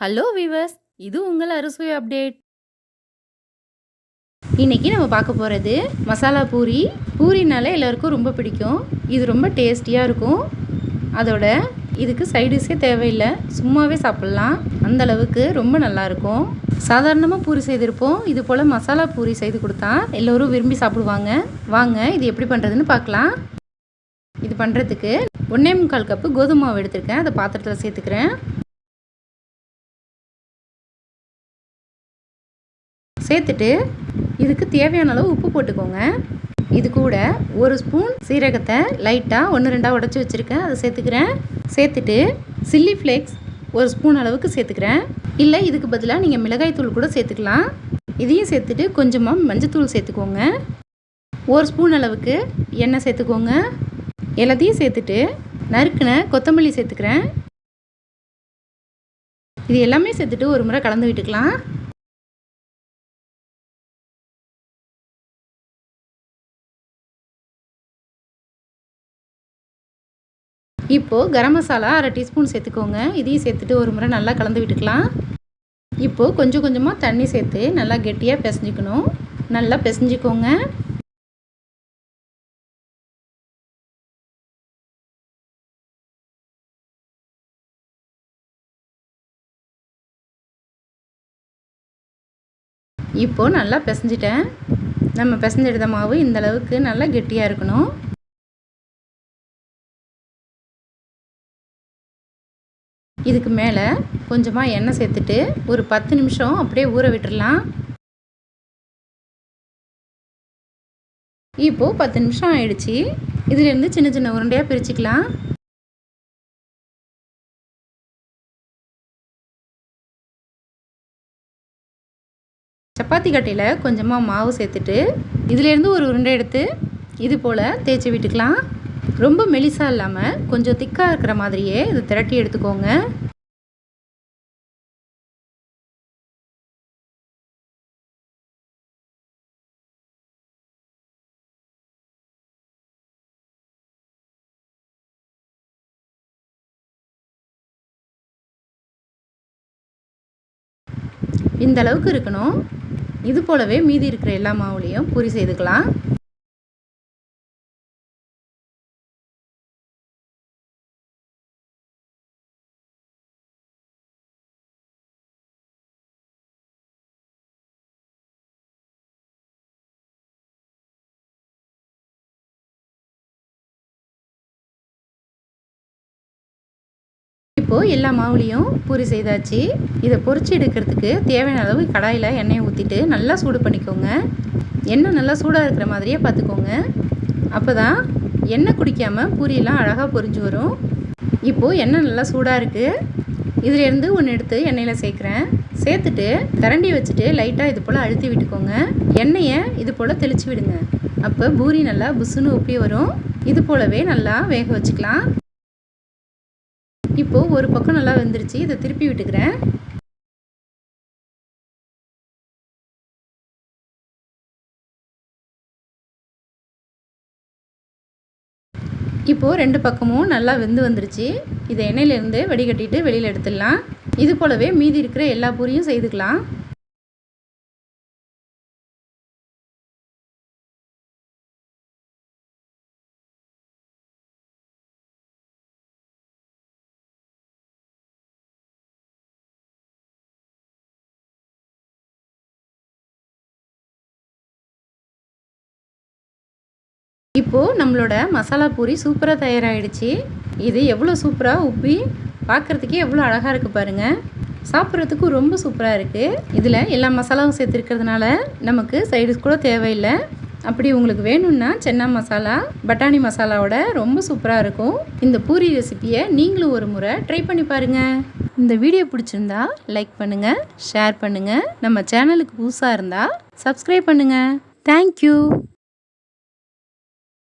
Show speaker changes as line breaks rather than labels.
Hello viewers, இது உங்கள் அறுசுவை அப்டேட். இன்னைக்கு நம்ம பார்க்க போகிறது மசாலா பூரி. பூரினாலே எல்லாருக்கும் ரொம்ப பிடிக்கும். இது ரொம்ப டேஸ்டியாக இருக்கும். அதோட இதுக்கு சைடிஷே தேவையில்லை, சும்மாவே சாப்பிட்லாம். அந்த அளவுக்கு ரொம்ப நல்லாயிருக்கும். சாதாரணமாக பூரி செய்திருப்போம், இது போல் மசாலா பூரி செய்து கொடுத்தா எல்லோரும் விரும்பி சாப்பிடுவாங்க. வாங்க இது எப்படி பண்ணுறதுன்னு பார்க்கலாம். இது பண்ணுறதுக்கு 1.25 கப்பு கோதுமை மாவு எடுத்திருக்கேன். அதை பாத்திரத்தில் சேர்த்துக்கிறேன். சேர்த்துட்டு இதுக்கு தேவையான அளவு உப்பு போட்டுக்கோங்க. இது கூட 1 ஸ்பூன் சீரகத்தை லைட்டாக 1-2 உடச்சி வச்சுருக்கேன், அதை சேர்த்துக்கிறேன். சேர்த்துட்டு சில்லி ஃப்ளேக்ஸ் 1 ஸ்பூன் அளவுக்கு சேர்த்துக்கிறேன். இல்லை இதுக்கு பதிலாக நீங்கள் மிளகாய் தூள் கூட சேர்த்துக்கலாம். இதையும் சேர்த்துட்டு கொஞ்சமாக மஞ்சத்தூள் சேர்த்துக்கோங்க. 1 ஸ்பூன் அளவுக்கு எண்ணெய் சேர்த்துக்கோங்க. எல்லாத்தையும் சேர்த்துட்டு நறுக்கின கொத்தமல்லி சேர்த்துக்கிறேன். இது எல்லாமே சேர்த்துட்டு ஒரு முறை கலந்து விட்டுக்கலாம். இப்போது கரம் மசாலா 1/2 டீஸ்பூன் சேர்த்துக்கோங்க. இதையும் சேர்த்துட்டு ஒரு முறை நல்லா கலந்து விட்டுக்கலாம். இப்போது கொஞ்சம் கொஞ்சமாக தண்ணி சேர்த்து நல்லா கெட்டியாக பிசைஞ்சிக்கணும். நல்லா பிசைஞ்சிக்கோங்க. இப்போது நல்லா பிசைஞ்சிட்டேன். நம்ம பிசைஞ்செடுத்த மாவு இந்த அளவுக்கு நல்லா கெட்டியாக இருக்கணும். இதுக்கு மேலே கொஞ்சமாக எண்ணெய் சேர்த்துட்டு ஒரு 10 நிமிஷம் அப்படியே ஊற விட்டுடலாம். இப்போது 10 நிமிஷம் ஆயிடுச்சு. இதிலேருந்து சின்ன சின்ன உருண்டையாக பிரிச்சுக்கலாம். சப்பாத்தி கட்டையில் கொஞ்சமாக மாவு சேர்த்துட்டு இதிலேருந்து ஒரு உருண்டை எடுத்து இது போல் தேய்ச்சி விட்டுக்கலாம். ரொம்ப மெலிசாக இல்லாமல் கொஞ்சம் திக்காக இருக்கிற மாதிரியே இது திரட்டி எடுத்துக்கோங்க. இந்த அளவுக்கு இருக்கணும். இது போலவே மீதி இருக்கிற எல்லா மாவுலையும் பூரி செய்துக்கலாம். இப்போது எல்லா மாவுலையும் பூரி செய்தாச்சு. இதை பொரிச்சு எடுக்கிறதுக்கு தேவையான அளவு கடாயில் எண்ணெயை ஊற்றிட்டு நல்லா சூடு பண்ணிக்கோங்க. எண்ணெய் நல்லா சூடாக இருக்கிற மாதிரியே பார்த்துக்கோங்க. அப்போ தான் எண்ணெய் குடிக்காமல் பூரியெல்லாம் அழகாக பொரிஞ்சு வரும். இப்போது எண்ணெய் நல்லா சூடாக இருக்குது. இதிலேருந்து ஒன்று எடுத்து எண்ணெயில் சேர்க்குறேன். சேர்த்துட்டு கரண்டி வச்சுட்டு லைட்டாக இது போல் அழுத்தி விட்டுக்கோங்க. எண்ணெயை இது போல் தெளித்து விடுங்க. அப்போ பூரி நல்லா புசுன்னு உப்பி வரும். இது போலவே நல்லா வேக வச்சுக்கலாம். இப்போது ஒரு பக்கம் நல்லா வெந்துருச்சு. இதை திருப்பி விட்டுக்கிறேன். இப்போது 2 பக்கமும் நல்லா வெந்து வந்துருச்சு. இதை எண்ணெயிலேருந்து வடிகட்டிட்டு வெளியில் எடுத்துடலாம். இது போலவே மீதி இருக்கிற எல்லா பூரியும் செய்துக்கலாம். இப்போது நம்மளோட மசாலா பூரி சூப்பராக தயாராகிடுச்சு. இது எவ்வளோ சூப்பராக உப்பி பார்க்குறதுக்கே எவ்வளோ அழகாக இருக்குது பாருங்கள். சாப்பிட்றதுக்கும் ரொம்ப சூப்பராக இருக்குது. இதில் எல்லா மசாலாவும் சேர்த்துருக்கிறதுனால நமக்கு சைடிஷ் கூட தேவையில்லை. அப்படி உங்களுக்கு வேணும்னா சென்னா மசாலா, பட்டாணி மசாலாவோட ரொம்ப சூப்பராக இருக்கும். இந்த பூரி ரெசிப்பியை நீங்களும் ஒரு முறை ட்ரை பண்ணி பாருங்கள். இந்த வீடியோ பிடிச்சிருந்தா லைக் பண்ணுங்கள், ஷேர் பண்ணுங்கள். நம்ம சேனலுக்கு புதுசாக இருந்தால் சப்ஸ்கிரைப் பண்ணுங்கள். தேங்க்யூ.